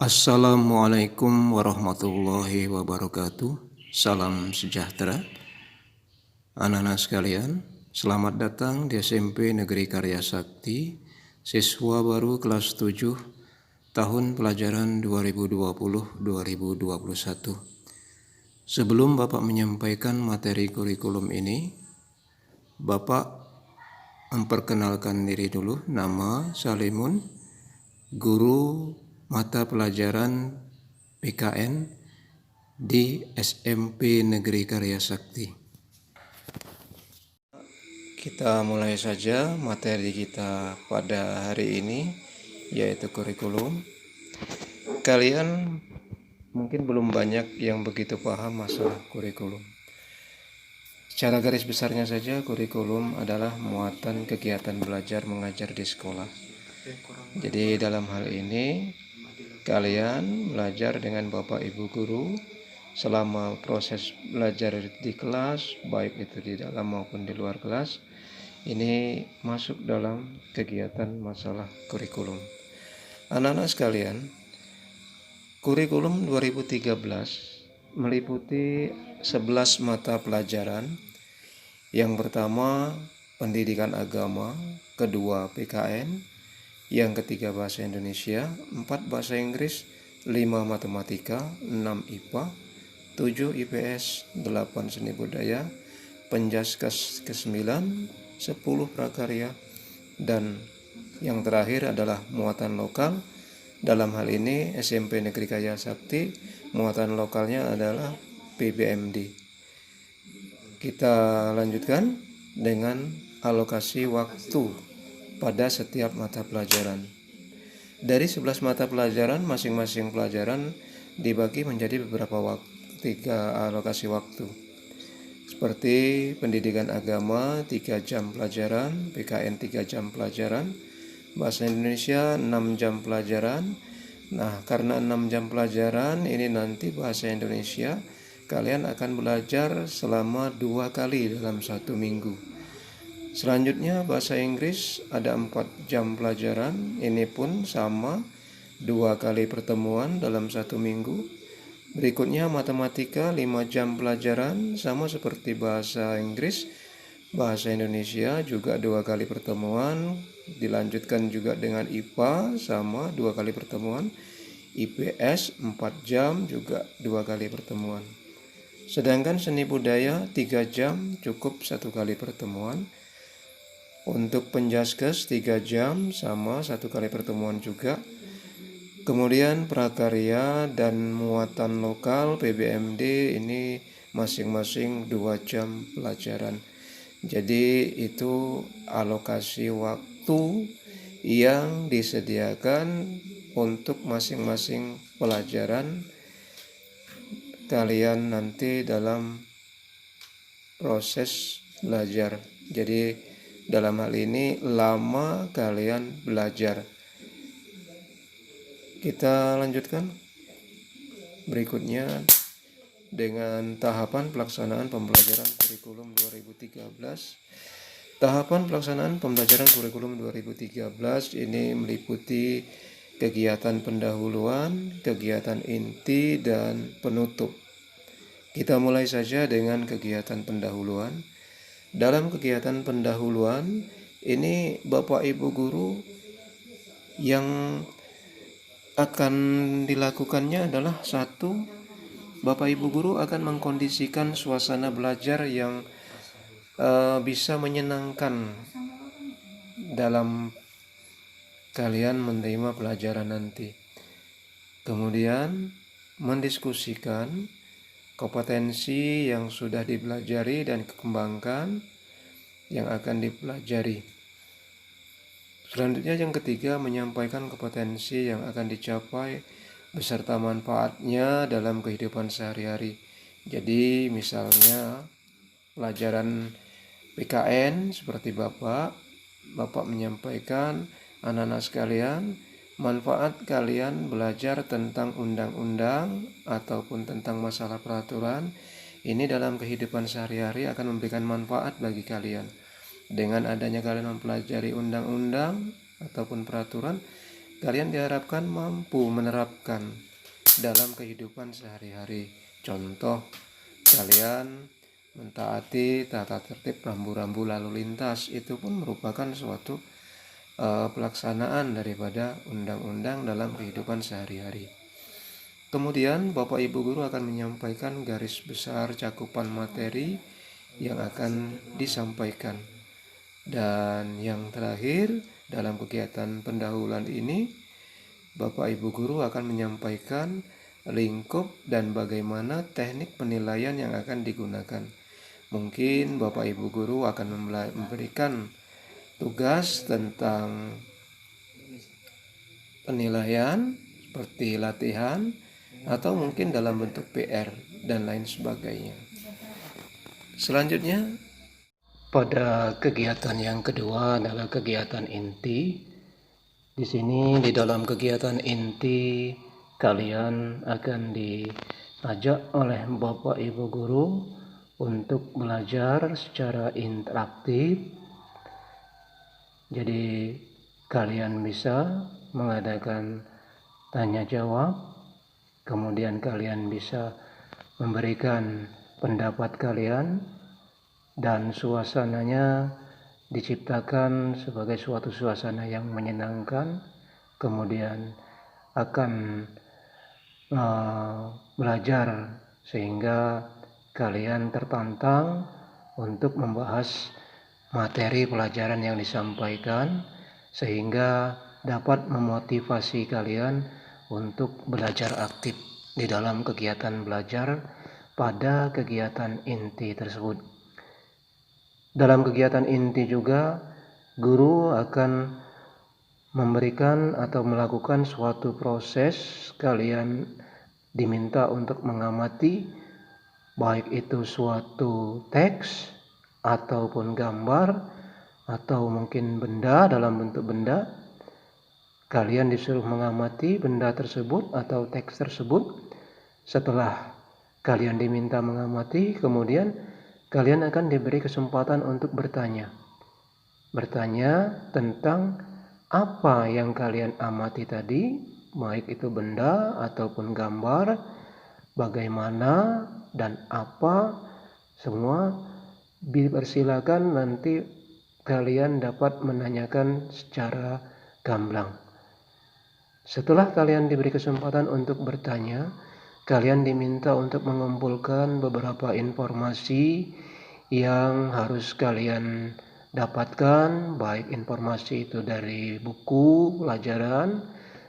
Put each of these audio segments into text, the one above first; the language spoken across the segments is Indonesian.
Assalamualaikum warahmatullahi wabarakatuh. Salam sejahtera. Anak-anak sekalian, selamat datang di SMP Negeri Karya Sakti, siswa baru kelas 7, tahun pelajaran 2020-2021. Sebelum Bapak menyampaikan materi kurikulum ini, Bapak memperkenalkan diri dulu. Nama Salimun, guru mata pelajaran PKN di SMP Negeri Karya Sakti. Kita mulai saja materi kita pada hari ini, yaitu kurikulum. Kalian mungkin belum banyak yang begitu paham masalah kurikulum. Secara garis besarnya saja, kurikulum adalah muatan kegiatan belajar mengajar di sekolah. Jadi dalam hal ini kalian belajar dengan Bapak Ibu guru selama proses belajar di kelas, baik itu di dalam maupun di luar kelas. Ini masuk dalam kegiatan masalah kurikulum. Anak-anak sekalian, kurikulum 2013 meliputi 11 mata pelajaran. Yang pertama pendidikan agama, kedua PKN, yang ketiga bahasa Indonesia, 4 bahasa Inggris, 5 matematika, 6 IPA, 7 IPS, 8 seni budaya, penjaskas ke-9, 10 prakarya, dan yang terakhir adalah muatan lokal. Dalam hal ini SMP Negeri Karya Sakti, muatan lokalnya adalah PBMD. Kita lanjutkan dengan alokasi waktu pada setiap mata pelajaran. Dari 11 mata pelajaran, masing-masing pelajaran dibagi menjadi beberapa 3 alokasi waktu. Seperti pendidikan agama 3 jam pelajaran, PKN 3 jam pelajaran, bahasa Indonesia 6 jam pelajaran. Nah, karena 6 jam pelajaran ini nanti bahasa Indonesia kalian akan belajar selama 2 kali dalam 1 minggu. Selanjutnya bahasa Inggris ada 4 jam pelajaran, ini pun sama 2 kali pertemuan dalam 1 minggu. Berikutnya matematika 5 jam pelajaran, sama seperti bahasa Inggris. Bahasa Indonesia juga 2 kali pertemuan. Dilanjutkan juga dengan IPA sama 2 kali pertemuan. IPS 4 jam juga 2 kali pertemuan. Sedangkan seni budaya 3 jam cukup 1 kali pertemuan. Untuk penjaskes 3 jam sama 1 kali pertemuan juga. Kemudian prakarya dan muatan lokal PBMD ini masing-masing 2 jam pelajaran. Jadi itu alokasi waktu yang disediakan untuk masing-masing pelajaran kalian nanti dalam proses belajar. Jadi dalam hal ini lama kalian belajar. Kita lanjutkan berikutnya dengan tahapan pelaksanaan pembelajaran kurikulum 2013. Tahapan pelaksanaan pembelajaran kurikulum 2013 ini meliputi kegiatan pendahuluan, kegiatan inti, dan penutup. Kita mulai saja dengan kegiatan pendahuluan. Dalam kegiatan pendahuluan ini Bapak Ibu guru yang akan dilakukannya adalah satu, Bapak Ibu guru akan mengkondisikan suasana belajar yang bisa menyenangkan dalam kalian menerima pelajaran nanti. Kemudian mendiskusikan kompetensi yang sudah dipelajari dan dikembangkan yang akan dipelajari. Selanjutnya yang ketiga, menyampaikan kompetensi yang akan dicapai beserta manfaatnya dalam kehidupan sehari-hari. Jadi misalnya pelajaran PKN seperti Bapak menyampaikan, anak-anak sekalian, manfaat kalian belajar tentang undang-undang ataupun tentang masalah peraturan ini dalam kehidupan sehari-hari akan memberikan manfaat bagi kalian. Dengan adanya kalian mempelajari undang-undang ataupun peraturan, kalian diharapkan mampu menerapkan dalam kehidupan sehari-hari. Contoh, kalian mentaati tata tertib rambu-rambu lalu lintas, itu pun merupakan suatu pelaksanaan daripada undang-undang dalam kehidupan sehari-hari. Kemudian Bapak Ibu Guru akan menyampaikan garis besar cakupan materi yang akan disampaikan. Dan yang terakhir, dalam kegiatan pendahuluan ini, Bapak Ibu Guru akan menyampaikan lingkup dan bagaimana teknik penilaian yang akan digunakan. Mungkin Bapak Ibu Guru akan memberikan tugas tentang penilaian seperti latihan atau mungkin dalam bentuk PR dan lain sebagainya. Selanjutnya, pada kegiatan yang kedua adalah kegiatan inti. Di sini di dalam kegiatan inti kalian akan diajak oleh Bapak Ibu Guru untuk belajar secara interaktif. Jadi kalian bisa mengadakan tanya jawab, kemudian kalian bisa memberikan pendapat kalian, dan suasananya diciptakan sebagai suatu suasana yang menyenangkan. Kemudian akan belajar sehingga kalian tertantang untuk membahas materi pelajaran yang disampaikan, sehingga dapat memotivasi kalian untuk belajar aktif di dalam kegiatan belajar pada kegiatan inti tersebut. Dalam kegiatan inti juga, guru akan memberikan atau melakukan suatu proses. Kalian diminta untuk mengamati, baik itu suatu teks ataupun gambar atau mungkin benda dalam bentuk benda. Kalian disuruh mengamati benda tersebut atau teks tersebut. Setelah kalian diminta mengamati, kemudian kalian akan diberi kesempatan untuk bertanya tentang apa yang kalian amati tadi, baik itu benda ataupun gambar, bagaimana dan apa, semua dipersilakan. Nanti kalian dapat menanyakan secara gamblang. Setelah kalian diberi kesempatan untuk bertanya, kalian diminta untuk mengumpulkan beberapa informasi yang harus kalian dapatkan, baik informasi itu dari buku pelajaran,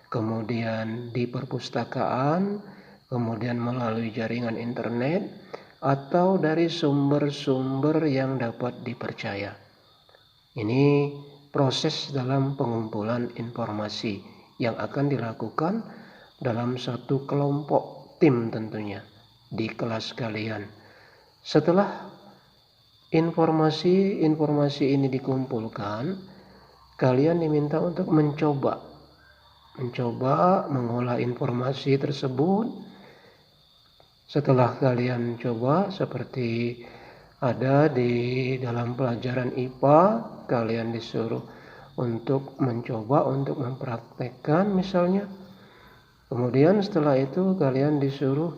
kemudian di perpustakaan, kemudian melalui jaringan internet, atau dari sumber-sumber yang dapat dipercaya. Ini proses dalam pengumpulan informasi yang akan dilakukan dalam satu kelompok tim tentunya di kelas kalian. Setelah informasi ini dikumpulkan, kalian diminta untuk mencoba mengolah informasi tersebut. Setelah kalian coba, seperti ada di dalam pelajaran IPA, kalian disuruh untuk mencoba untuk mempraktekkan misalnya. Kemudian setelah itu kalian disuruh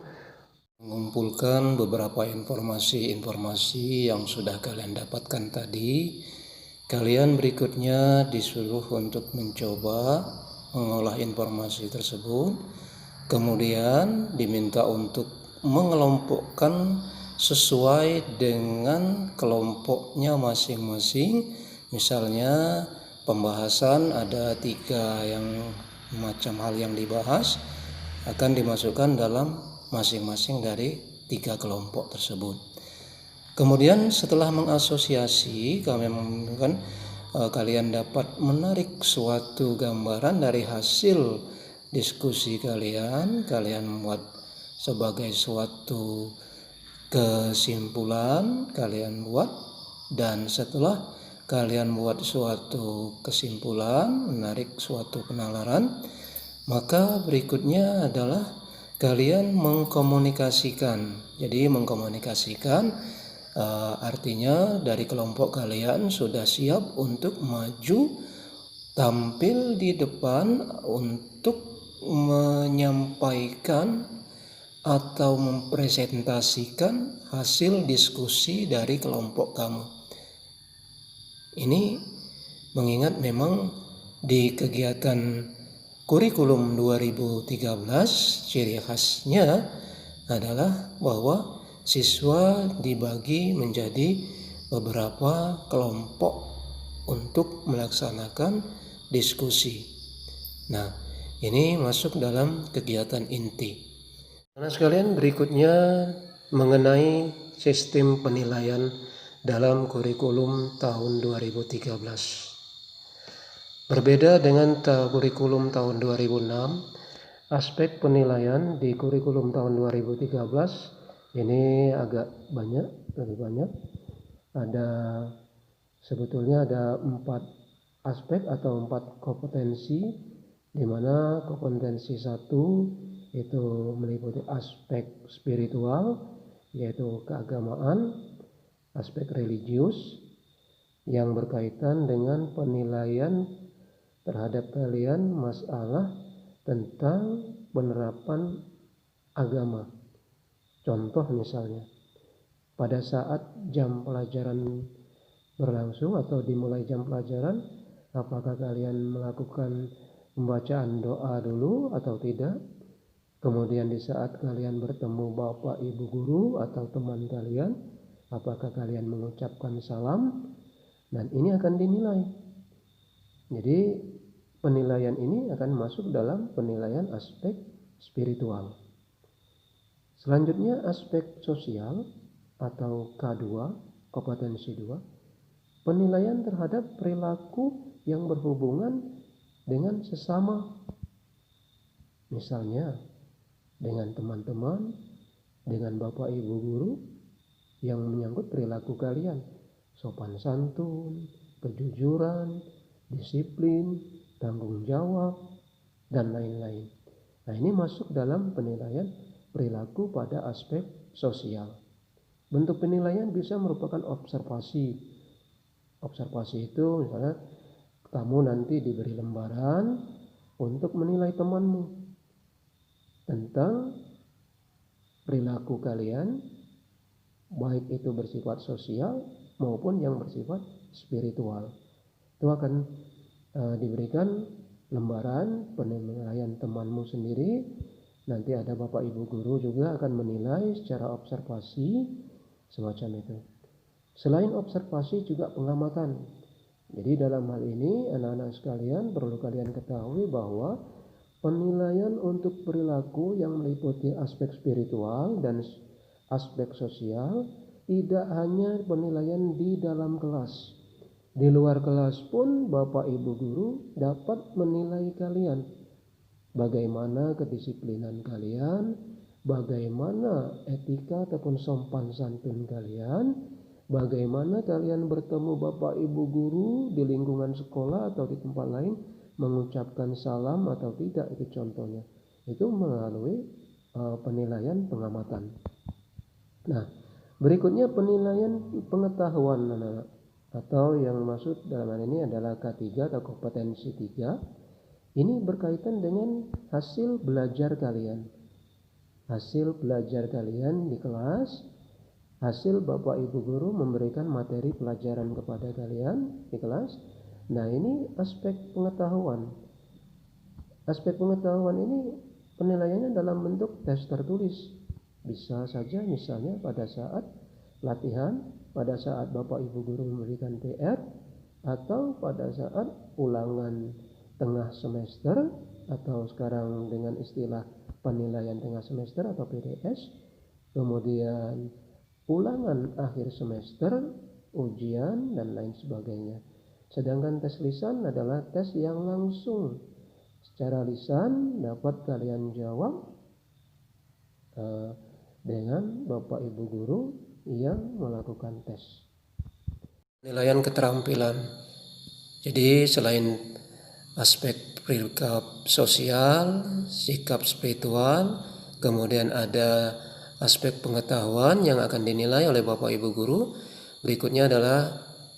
mengumpulkan beberapa informasi yang sudah kalian dapatkan tadi. Kalian berikutnya disuruh untuk mencoba mengolah informasi tersebut. Kemudian diminta untuk mengelompokkan sesuai dengan kelompoknya masing-masing. Misalnya pembahasan ada 3 yang macam hal yang dibahas, akan dimasukkan dalam masing-masing dari 3 kelompok tersebut. Kemudian setelah mengasosiasi, kalian dapat menarik suatu gambaran dari hasil diskusi kalian. Kalian membuat sebagai suatu kesimpulan, kalian buat, dan setelah kalian buat suatu kesimpulan, menarik suatu penalaran, maka berikutnya adalah kalian mengkomunikasikan. Jadi mengkomunikasikan artinya dari kelompok kalian sudah siap untuk maju tampil di depan untuk menyampaikan atau mempresentasikan hasil diskusi dari kelompok kamu. Ini mengingat memang di kegiatan kurikulum 2013 ciri khasnya adalah bahwa siswa dibagi menjadi beberapa kelompok untuk melaksanakan diskusi. Nah, ini masuk dalam kegiatan inti. Nah, sekalian, berikutnya mengenai sistem penilaian dalam kurikulum tahun 2013. Berbeda dengan kurikulum tahun 2006, aspek penilaian di kurikulum tahun 2013 ini agak lebih banyak. Sebetulnya ada 4 aspek atau 4 kompetensi, di mana kompetensi 1 itu meliputi aspek spiritual, yaitu keagamaan, aspek religius yang berkaitan dengan penilaian terhadap kalian masalah tentang penerapan agama. Contoh misalnya, pada saat jam pelajaran berlangsung atau dimulai jam pelajaran, apakah kalian melakukan pembacaan doa dulu atau tidak? Kemudian di saat kalian bertemu bapak ibu guru atau teman kalian, apakah kalian mengucapkan salam? Dan ini akan dinilai. Jadi penilaian ini akan masuk dalam penilaian aspek spiritual. Selanjutnya aspek sosial atau K2, kompetensi 2. Penilaian terhadap perilaku yang berhubungan dengan sesama. Misalnya dengan teman-teman, dengan bapak ibu guru yang menyangkut perilaku kalian. Sopan santun, kejujuran, disiplin, tanggung jawab, dan lain-lain. Nah, ini masuk dalam penilaian perilaku pada aspek sosial. Bentuk penilaian bisa merupakan observasi. Observasi itu misalnya kamu nanti diberi lembaran untuk menilai temanmu tentang perilaku kalian, baik itu bersifat sosial maupun yang bersifat spiritual. Itu akan diberikan lembaran penilaian temanmu sendiri. Nanti ada bapak ibu guru juga akan menilai secara observasi semacam itu. Selain observasi juga pengamatan. Jadi dalam hal ini anak-anak sekalian perlu kalian ketahui bahwa penilaian untuk perilaku yang meliputi aspek spiritual dan aspek sosial tidak hanya penilaian di dalam kelas. Di luar kelas pun bapak ibu guru dapat menilai kalian. Bagaimana kedisiplinan kalian, bagaimana etika ataupun sopan santun kalian, bagaimana kalian bertemu bapak ibu guru di lingkungan sekolah atau di tempat lain, mengucapkan salam atau tidak, itu contohnya. Itu melalui penilaian pengamatan. Nah, berikutnya penilaian pengetahuan anak-anak, atau yang maksud dalam hal ini adalah K3 atau kompetensi 3. Ini berkaitan dengan hasil belajar kalian. Hasil belajar kalian di kelas, hasil bapak ibu guru memberikan materi pelajaran kepada kalian di kelas. Nah, ini aspek pengetahuan. Aspek pengetahuan ini penilaiannya dalam bentuk tes tertulis. Bisa saja misalnya pada saat latihan, pada saat bapak ibu guru memberikan PR, atau pada saat ulangan tengah semester, atau sekarang dengan istilah penilaian tengah semester atau PTS, kemudian ulangan akhir semester, ujian, dan lain sebagainya. Sedangkan tes lisan adalah tes yang langsung. Secara lisan dapat kalian jawab dengan bapak ibu guru yang melakukan tes. Penilaian keterampilan. Jadi selain aspek sikap sosial, sikap spiritual, kemudian ada aspek pengetahuan yang akan dinilai oleh bapak ibu guru. Berikutnya adalah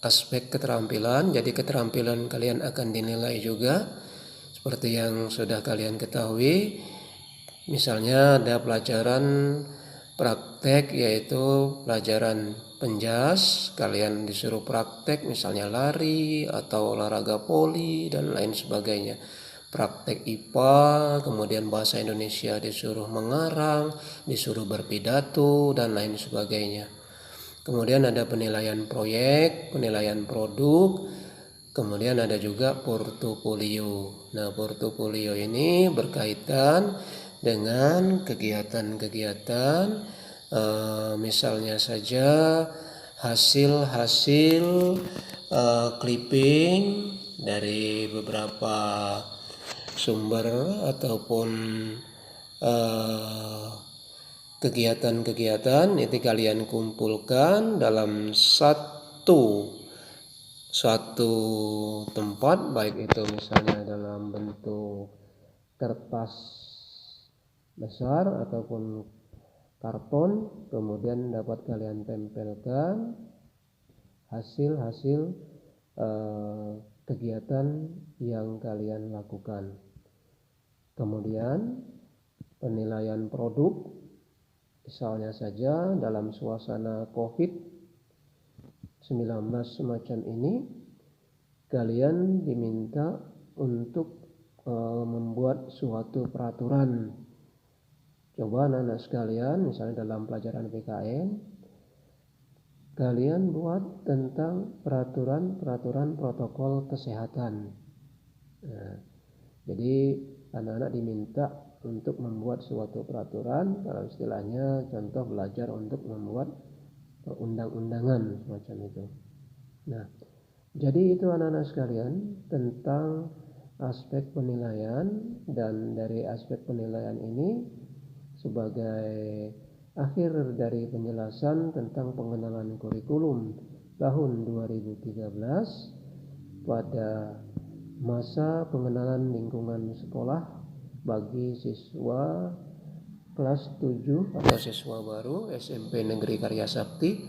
aspek keterampilan. Jadi keterampilan kalian akan dinilai juga seperti yang sudah kalian ketahui. Misalnya ada pelajaran praktek, yaitu pelajaran penjas. Kalian disuruh praktek misalnya lari atau olahraga poli dan lain sebagainya. Praktek IPA, kemudian bahasa Indonesia disuruh mengarang, disuruh berpidato dan lain sebagainya. Kemudian ada penilaian proyek, penilaian produk, kemudian ada juga portofolio. Nah, portofolio ini berkaitan dengan kegiatan-kegiatan, misalnya saja hasil-hasil clipping dari beberapa sumber ataupun kegiatan-kegiatan itu kalian kumpulkan dalam satu tempat, baik itu misalnya dalam bentuk kertas besar ataupun karton, kemudian dapat kalian tempelkan hasil-hasil kegiatan yang kalian lakukan. Kemudian penilaian produk, misalnya saja dalam suasana COVID-19 semacam ini, kalian diminta untuk membuat suatu peraturan. Coba anak-anak sekalian, misalnya dalam pelajaran PKN, kalian buat tentang peraturan protokol kesehatan. Nah, jadi anak-anak diminta untuk membuat suatu peraturan, kalau istilahnya contoh belajar untuk membuat perundang-undangan semacam itu. Nah, jadi itu anak-anak sekalian tentang aspek penilaian, dan dari aspek penilaian ini sebagai akhir dari penjelasan tentang pengenalan kurikulum tahun 2013 pada masa pengenalan lingkungan sekolah bagi siswa kelas 7 atau siswa baru SMP Negeri Karya Sakti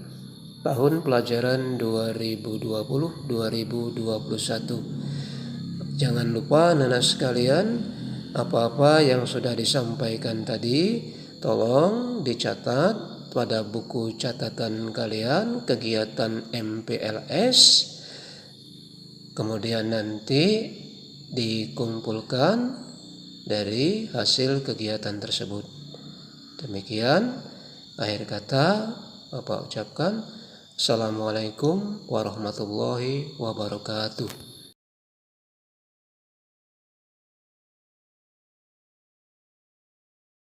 tahun pelajaran 2020-2021. Jangan lupa anak-anak sekalian, apa-apa yang sudah disampaikan tadi tolong dicatat pada buku catatan kalian kegiatan MPLS, kemudian nanti dikumpulkan dari hasil kegiatan tersebut. Demikian akhir kata Bapak ucapkan. Assalamualaikum warahmatullahi wabarakatuh.